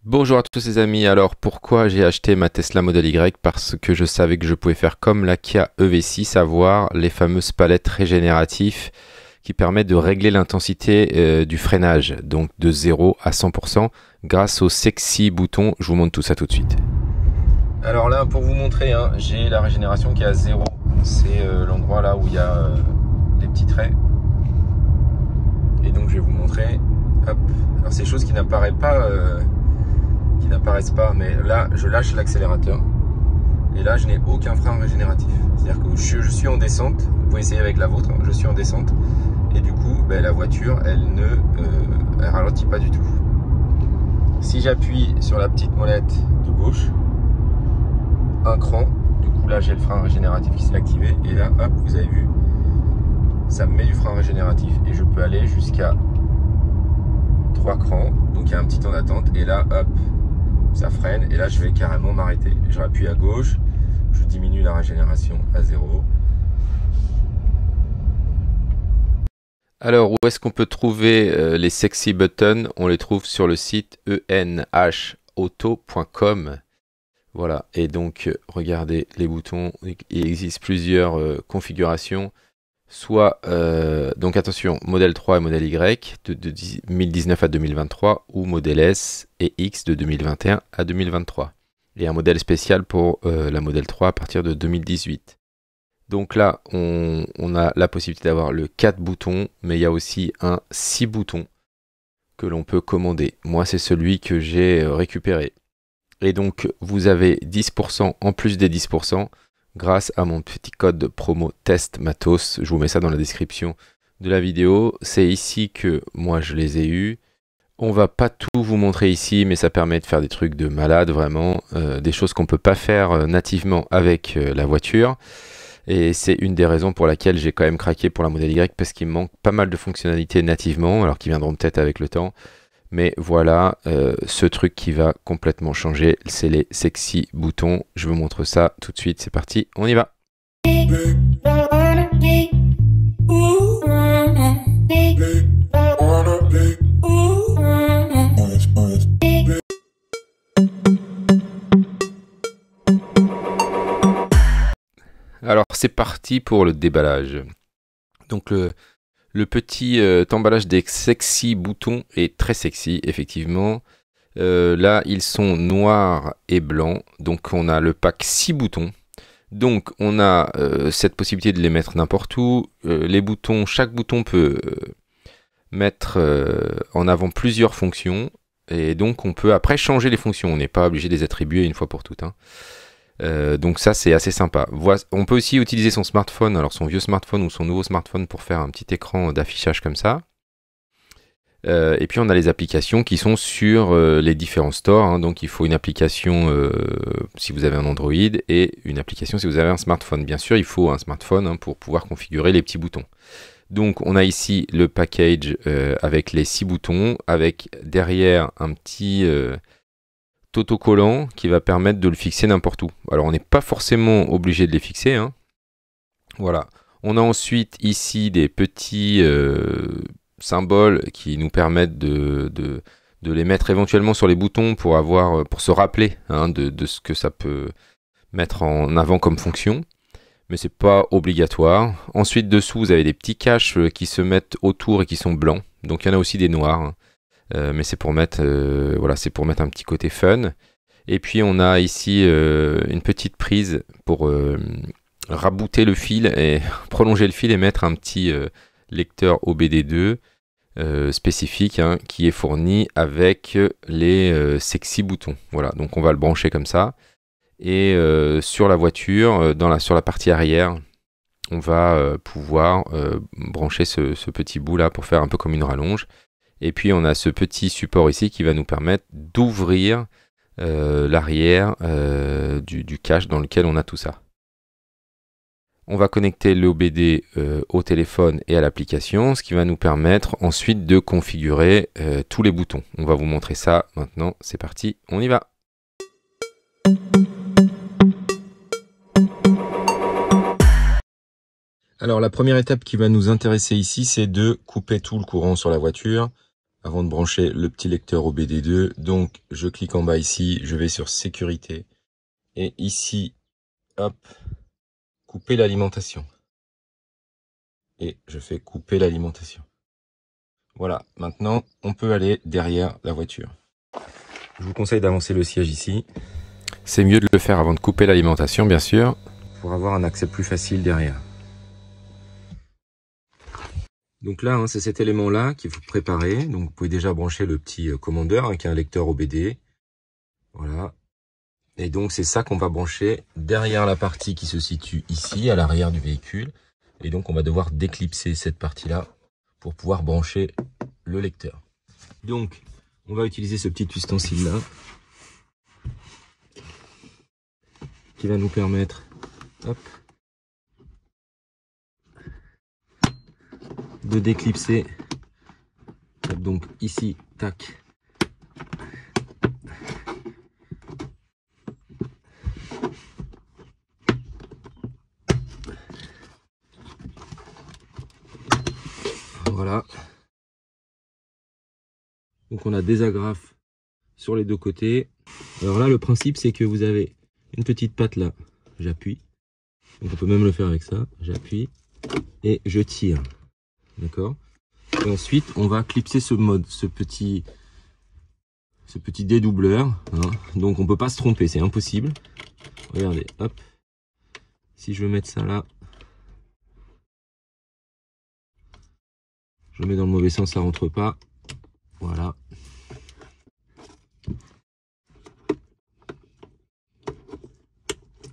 Bonjour à tous les amis, alors pourquoi j'ai acheté ma Tesla Model Y? Parce que je savais que je pouvais faire comme la Kia EV6, avoir les fameuses palettes régénératives qui permettent de régler l'intensité du freinage, donc de 0 à 100% grâce au sexy bouton. Je vous montre tout ça tout de suite. Alors là, pour vous montrer, j'ai la régénération qui est à 0. C'est l'endroit là où il y a des petits traits. Et donc je vais vous montrer. Hop. Alors c'est des choses qui n'apparaissent pas, mais là je lâche l'accélérateur et là je n'ai aucun frein régénératif. C'est-à-dire que je suis en descente, vous pouvez essayer avec la vôtre, je suis en descente et du coup la voiture elle ralentit pas du tout. Si j'appuie sur la petite molette de gauche, un cran, du coup là j'ai le frein régénératif qui s'est activé et là hop, vous avez vu, ça me met du frein régénératif et je peux aller jusqu'à 3 crans, donc il y a un petit temps d'attente et là hop, ça freine et là je vais carrément m'arrêter. Je rappuie à gauche, je diminue la régénération à 0. Alors où est-ce qu'on peut trouver les sexy buttons? On les trouve sur le site enhauto.com. Voilà, et donc regardez les boutons, il existe plusieurs configurations. Soit, donc attention, modèle 3 et modèle Y de 2019 à 2023 ou modèle S et X de 2021 à 2023. Et un modèle spécial pour la modèle 3 à partir de 2018. Donc là, on a la possibilité d'avoir le 4 boutons, mais il y a aussi un 6 boutons que l'on peut commander. Moi, c'est celui que j'ai récupéré. Et donc, vous avez 10% en plus des 10%. Grâce à mon petit code promo test matos, je vous mets ça dans la description de la vidéo. C'est ici que moi je les ai eus. On va pas tout vous montrer ici, mais ça permet de faire des trucs de malade vraiment, des choses qu'on peut pas faire nativement avec la voiture. Et c'est une des raisons pour laquelle j'ai quand même craqué pour la Model Y, parce qu'il me manque pas mal de fonctionnalités nativement, alors qui viendront peut-être avec le temps. Mais voilà, ce truc qui va complètement changer, c'est les sexy boutons. Je vous montre ça tout de suite, c'est parti, on y va. Alors c'est parti pour le déballage. Donc le petit emballage des sexy boutons est très sexy, effectivement. Là, ils sont noirs et blancs. Donc, on a le pack 6 boutons. Donc, on a cette possibilité de les mettre n'importe où. Les boutons, chaque bouton peut mettre en avant plusieurs fonctions. Et donc, on peut après changer les fonctions. On n'est pas obligé de les attribuer une fois pour toutes. Donc ça c'est assez sympa. On peut aussi utiliser son smartphone, alors son vieux smartphone ou son nouveau smartphone pour faire un petit écran d'affichage comme ça. Et puis on a les applications qui sont sur les différents stores. Donc il faut une application si vous avez un Android et une application si vous avez un smartphone. Bien sûr il faut un smartphone pour pouvoir configurer les petits boutons. Donc on a ici le package avec les 6 boutons, avec derrière un petit autocollant qui va permettre de le fixer n'importe où. Alors on n'est pas forcément obligé de les fixer. Voilà. On a ensuite ici des petits symboles qui nous permettent de les mettre éventuellement sur les boutons pour se rappeler de ce que ça peut mettre en avant comme fonction. Mais c'est pas obligatoire. Ensuite dessous vous avez des petits caches qui se mettent autour et qui sont blancs. Donc il y en a aussi des noirs. Mais c'est pour mettre c'est pour mettre un petit côté fun. Et puis on a ici une petite prise pour rabouter le fil et prolonger le fil et mettre un petit lecteur OBD2 spécifique qui est fourni avec les sexy boutons. Voilà, donc on va le brancher comme ça. Et sur la voiture, sur la partie arrière, on va pouvoir brancher ce petit bout là pour faire un peu comme une rallonge. Et puis on a ce petit support ici qui va nous permettre d'ouvrir l'arrière du cache dans lequel on a tout ça. On va connecter l'OBD au téléphone et à l'application, ce qui va nous permettre ensuite de configurer tous les boutons. On va vous montrer ça maintenant, c'est parti, on y va. Alors la première étape qui va nous intéresser ici, c'est de couper tout le courant sur la voiture. avant de brancher le petit lecteur OBD2. Donc, je clique en bas ici, je vais sur sécurité. Et ici, hop, couper l'alimentation. Et je fais couper l'alimentation. Voilà, maintenant, on peut aller derrière la voiture. Je vous conseille d'avancer le siège ici. C'est mieux de le faire avant de couper l'alimentation, bien sûr, pour avoir un accès plus facile derrière. Donc là, c'est cet élément-là qu'il faut préparer. Donc vous pouvez déjà brancher le petit commandeur qui est un lecteur OBD. Voilà. Et donc c'est ça qu'on va brancher derrière la partie qui se situe ici, à l'arrière du véhicule. Et donc on va devoir déclipser cette partie-là pour pouvoir brancher le lecteur. Donc on va utiliser ce petit ustensile-là qui va nous permettre, hop, de déclipser. Donc ici, tac. Voilà. Donc on a des agrafes sur les deux côtés. Alors là, le principe, c'est que vous avez une petite patte là. J'appuie. Donc on peut même le faire avec ça. J'appuie et je tire. D'accord. Et ensuite, on va clipser ce petit dédoubleur. Hein. Donc on peut pas se tromper, c'est impossible. Regardez, hop. Si je veux mettre ça là, je le mets dans le mauvais sens, ça rentre pas. Voilà.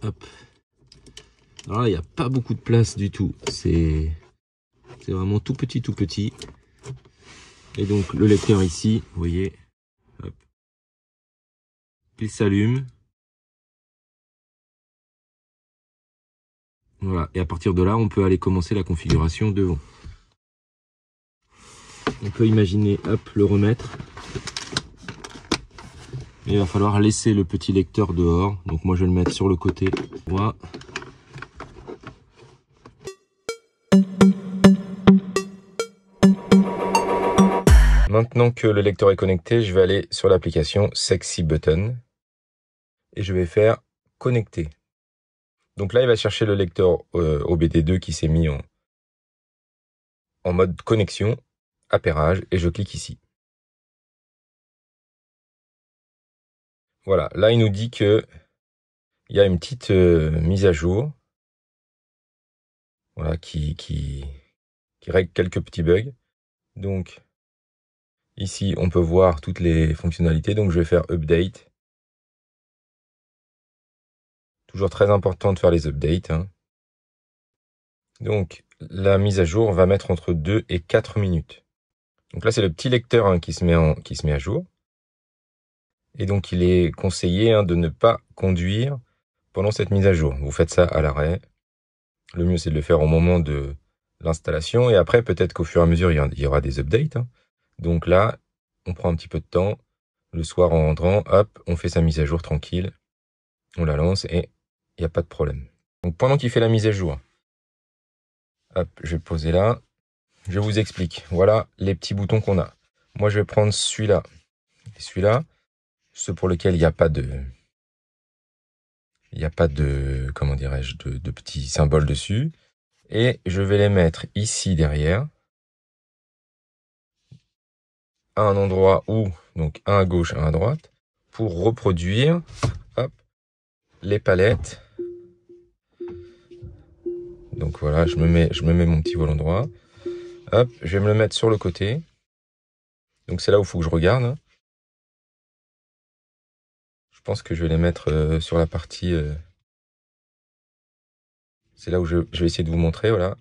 Hop. Alors là, il n'y a pas beaucoup de place du tout. C'est vraiment tout petit, tout petit. Et donc le lecteur ici, vous voyez, hop, il s'allume. Voilà. Et à partir de là, on peut aller commencer la configuration devant. On peut imaginer, hop, le remettre. Mais il va falloir laisser le petit lecteur dehors. Donc moi, je vais le mettre sur le côté droit. Maintenant que le lecteur est connecté, je vais aller sur l'application Sexy Button et je vais faire connecter. Donc là, il va chercher le lecteur OBD2 qui s'est mis en mode connexion, appairage, et je clique ici. Voilà, là il nous dit que il y a une petite mise à jour, voilà, qui règle quelques petits bugs. Donc ici, on peut voir toutes les fonctionnalités. Donc je vais faire update. Toujours très important de faire les updates. Hein. Donc la mise à jour va mettre entre 2 et 4 minutes. Donc là, c'est le petit lecteur qui se met à jour. Et donc, il est conseillé de ne pas conduire pendant cette mise à jour. Vous faites ça à l'arrêt. Le mieux, c'est de le faire au moment de l'installation. Et après, peut-être qu'au fur et à mesure, il y aura des updates. Hein. Donc là, on prend un petit peu de temps. Le soir, en rentrant, hop, on fait sa mise à jour tranquille. On la lance et il n'y a pas de problème. Donc, pendant qu'il fait la mise à jour, hop, je vais poser là. Je vous explique. Voilà les petits boutons qu'on a. Moi, je vais prendre celui-là et celui-là. Ceux pour lesquels il n'y a pas de, comment dirais-je, de petits symboles dessus. Et je vais les mettre ici derrière. À un endroit où, donc un à gauche, un à droite, pour reproduire, hop, les palettes. Donc voilà, je me mets mon petit volant droit. Hop, je vais me le mettre sur le côté. Donc c'est là où il faut que je regarde. Hein. Je pense que je vais les mettre sur la partie... c'est là où je vais essayer de vous montrer, voilà.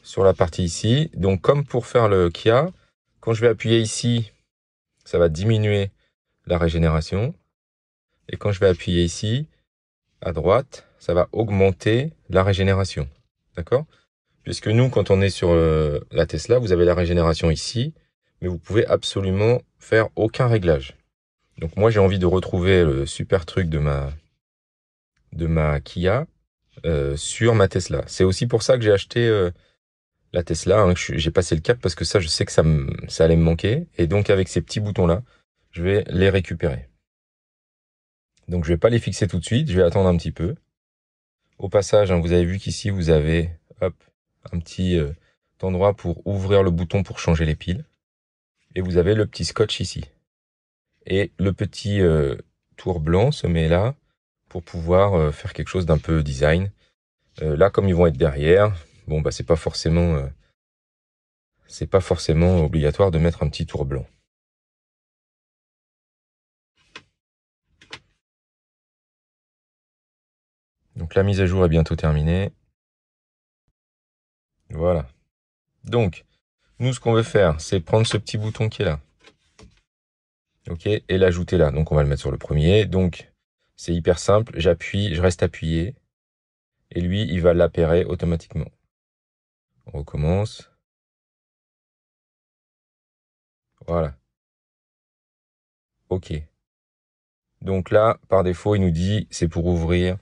Sur la partie ici. Donc comme pour faire le Kia, quand je vais appuyer ici, ça va diminuer la régénération. Et quand je vais appuyer ici, à droite, ça va augmenter la régénération. D'accord? Puisque nous, quand on est sur la Tesla, vous avez la régénération ici, mais vous pouvez absolument faire aucun réglage. Donc moi, j'ai envie de retrouver le super truc de ma Kia sur ma Tesla. C'est aussi pour ça que j'ai acheté la Tesla, hein, j'ai passé le cap parce que ça, je sais que ça allait me manquer. Et donc, avec ces petits boutons-là, je vais les récupérer. Donc, je vais pas les fixer tout de suite. Je vais attendre un petit peu. Au passage, hein, vous avez vu qu'ici, vous avez hop, un petit endroit pour ouvrir le bouton pour changer les piles. Et vous avez le petit scotch ici. Et le petit tour blanc se met là pour pouvoir faire quelque chose d'un peu design. Là, comme ils vont être derrière, bon, bah, c'est pas forcément obligatoire de mettre un petit tour blanc. Donc, la mise à jour est bientôt terminée. Voilà. Donc, nous, ce qu'on veut faire, c'est prendre ce petit bouton qui est là. OK, et l'ajouter là. Donc, on va le mettre sur le premier. Donc, c'est hyper simple. J'appuie, je reste appuyé. Et lui, il va l'appairer automatiquement. On recommence. Voilà. OK. Donc là, par défaut, il nous dit, c'est pour ouvrir,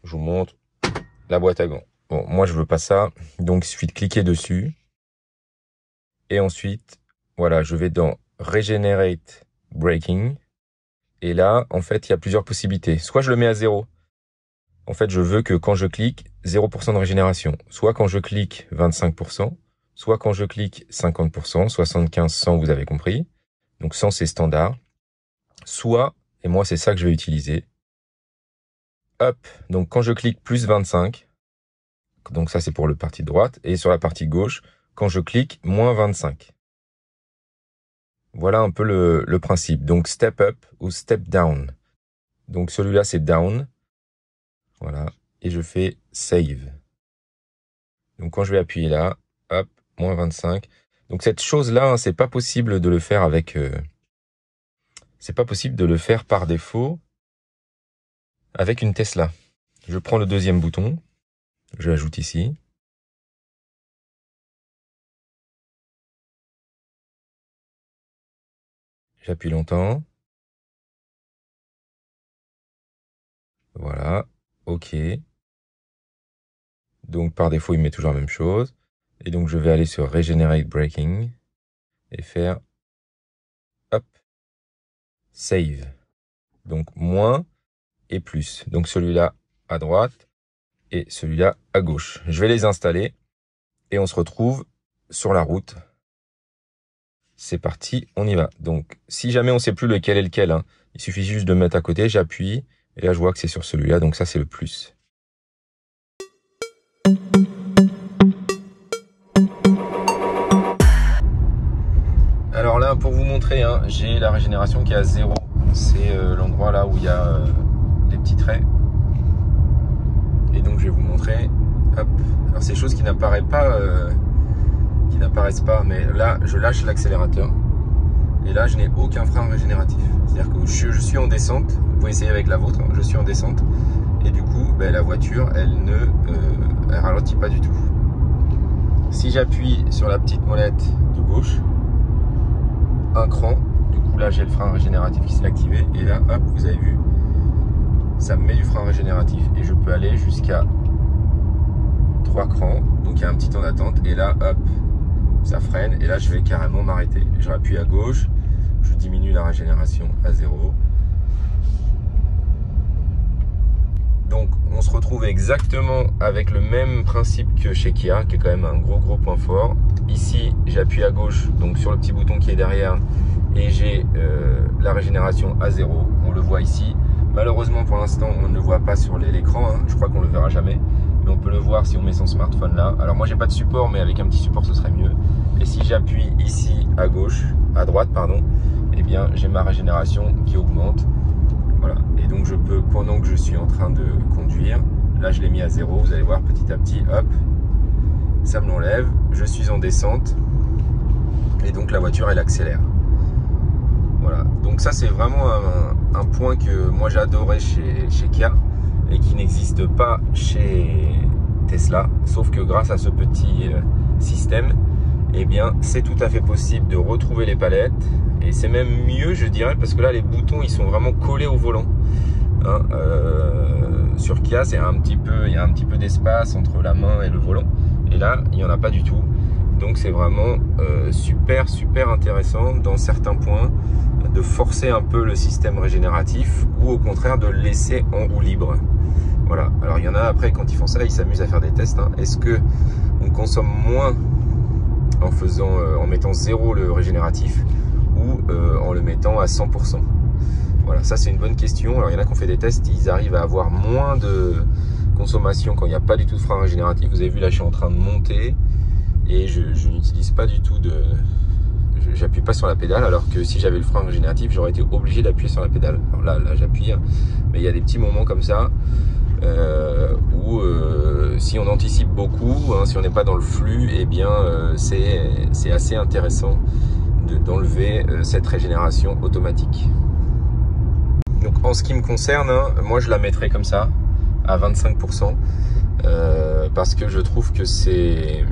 je vous montre, la boîte à gants. Bon, moi, je veux pas ça. Donc, il suffit de cliquer dessus. Et ensuite, voilà, je vais dans Regenerate Braking. Et là, en fait, il y a plusieurs possibilités. Soit je le mets à 0. En fait, je veux que quand je clique, 0% de régénération. Soit quand je clique, 25%. Soit quand je clique, 50%. 75, 100, vous avez compris. Donc 100, c'est standard. Soit, et moi, c'est ça que je vais utiliser. Up. Donc quand je clique, plus 25. Donc ça, c'est pour le partie droite. Et sur la partie gauche, quand je clique, moins 25. Voilà un peu le principe. Donc step up ou step down. Donc celui-là, c'est down. Voilà. Et je fais save. Donc quand je vais appuyer là, hop, moins 25. Donc cette chose-là, hein, c'est pas possible de le faire avec... c'est pas possible de le faire par défaut avec une Tesla. Je prends le deuxième bouton. Je l'ajoute ici. J'appuie longtemps. Voilà. OK. Donc par défaut, il met toujours la même chose. Et donc je vais aller sur Regenerate Braking et faire hop, save. Donc moins et plus. Donc celui-là à droite et celui-là à gauche. Je vais les installer et on se retrouve sur la route. C'est parti, on y va. Donc si jamais on sait plus lequel est lequel, hein, il suffit juste de mettre à côté, j'appuie et là je vois que c'est sur celui-là, donc ça c'est le plus. Alors là, pour vous montrer, hein, j'ai la régénération qui est à 0. C'est l'endroit là où il y a des petits traits. Et donc je vais vous montrer. Hop. Alors c'est des choses qui n'apparaissent pas, mais là je lâche l'accélérateur. Et là je n'ai aucun frein régénératif. C'est-à-dire que je suis en descente. Vous pouvez essayer avec la vôtre. Hein, je suis en descente. Et du coup, ben, la voiture, elle ralentit pas du tout. Si j'appuie sur la petite molette de gauche, un cran, du coup là j'ai le frein régénératif qui s'est activé et là hop, vous avez vu, ça me met du frein régénératif et je peux aller jusqu'à 3 crans, donc il y a un petit temps d'attente et là hop, ça freine et là je vais carrément m'arrêter. Je rappuie à gauche, je diminue la régénération à 0. Donc on se retrouve exactement avec le même principe que chez Kia, qui est quand même un gros point fort. Ici j'appuie à gauche, donc sur le petit bouton qui est derrière, et j'ai la régénération à 0. On le voit ici. Malheureusement pour l'instant on ne le voit pas sur l'écran, hein. Je crois qu'on le verra jamais, mais on peut le voir si on met son smartphone là. Alors moi j'ai pas de support, mais avec un petit support ce serait mieux. Et si j'appuie ici à gauche, à droite pardon, eh bien j'ai ma régénération qui augmente. Voilà. Et donc je peux, pendant que je suis en train de conduire, là je l'ai mis à 0, vous allez voir petit à petit, hop, ça me l'enlève, je suis en descente, et donc la voiture elle accélère. Voilà, donc ça c'est vraiment un point que moi j'adorais chez Kia, et qui n'existe pas chez Tesla, sauf que grâce à ce petit système, eh bien c'est tout à fait possible de retrouver les palettes. Et c'est même mieux, je dirais, parce que là les boutons ils sont vraiment collés au volant, hein, sur Kia c'est il y a un petit peu d'espace entre la main et le volant, Et là, il n'y en a pas du tout. Donc c'est vraiment super intéressant dans certains points de forcer un peu le système régénératif ou au contraire de le laisser en roue libre. Voilà, alors il y en a après quand ils font ça, ils s'amusent à faire des tests. Hein. Est-ce que on consomme moins en mettant 0 le régénératif ou en le mettant à 100%? Voilà, ça c'est une bonne question. Alors il y en a qui ont fait des tests, ils arrivent à avoir moins de consommation quand il n'y a pas du tout de frein régénératif. Vous avez vu là, je suis en train de monter et je n'utilise pas du tout de... J'appuie pas sur la pédale, alors que si j'avais le frein régénératif, j'aurais été obligé d'appuyer sur la pédale. Alors là j'appuie, hein, mais il y a des petits moments comme ça où si on anticipe beaucoup, hein, si on n'est pas dans le flux, eh bien c'est assez intéressant d'enlever cette régénération automatique. Donc en ce qui me concerne, hein, moi je la mettrai comme ça, à 25%, parce que je trouve que c'est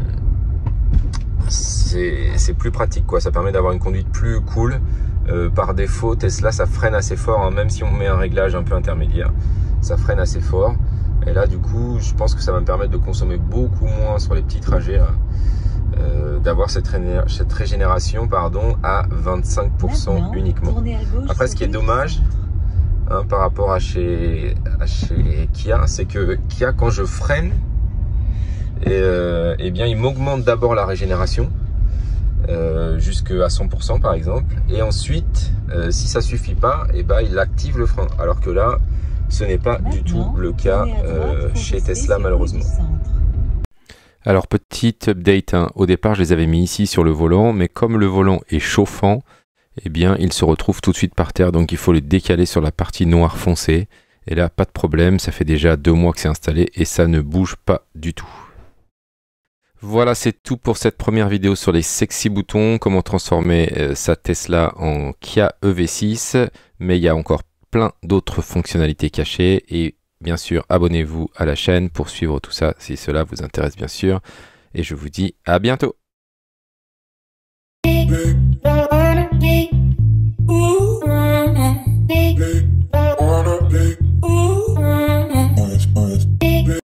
plus pratique, quoi. Ça permet d'avoir une conduite plus cool. Par défaut, Tesla, ça freine assez fort, hein, même si on met un réglage un peu intermédiaire, ça freine assez fort. Et là, du coup, je pense que ça va me permettre de consommer beaucoup moins sur les petits trajets, d'avoir cette régénération, pardon, à 25% uniquement. Après, ce qui est dommage, hein, par rapport à chez Kia, c'est que Kia, quand je freine, eh bien, il m'augmente d'abord la régénération jusqu'à 100% par exemple, et ensuite, si ça suffit pas, eh ben, il active le frein. Alors que là, ce n'est pas du tout le cas chez Tesla, malheureusement. Alors, petite update, hein. Au départ, je les avais mis ici sur le volant, mais comme le volant est chauffant, eh bien, il se retrouve tout de suite par terre, donc il faut le décaler sur la partie noire foncée. Et là, pas de problème, ça fait déjà 2 mois que c'est installé et ça ne bouge pas du tout. Voilà, c'est tout pour cette première vidéo sur les sexy boutons, comment transformer sa Tesla en Kia EV6, mais il y a encore plein d'autres fonctionnalités cachées et bien sûr, abonnez-vous à la chaîne pour suivre tout ça si cela vous intéresse bien sûr, et je vous dis à bientôt.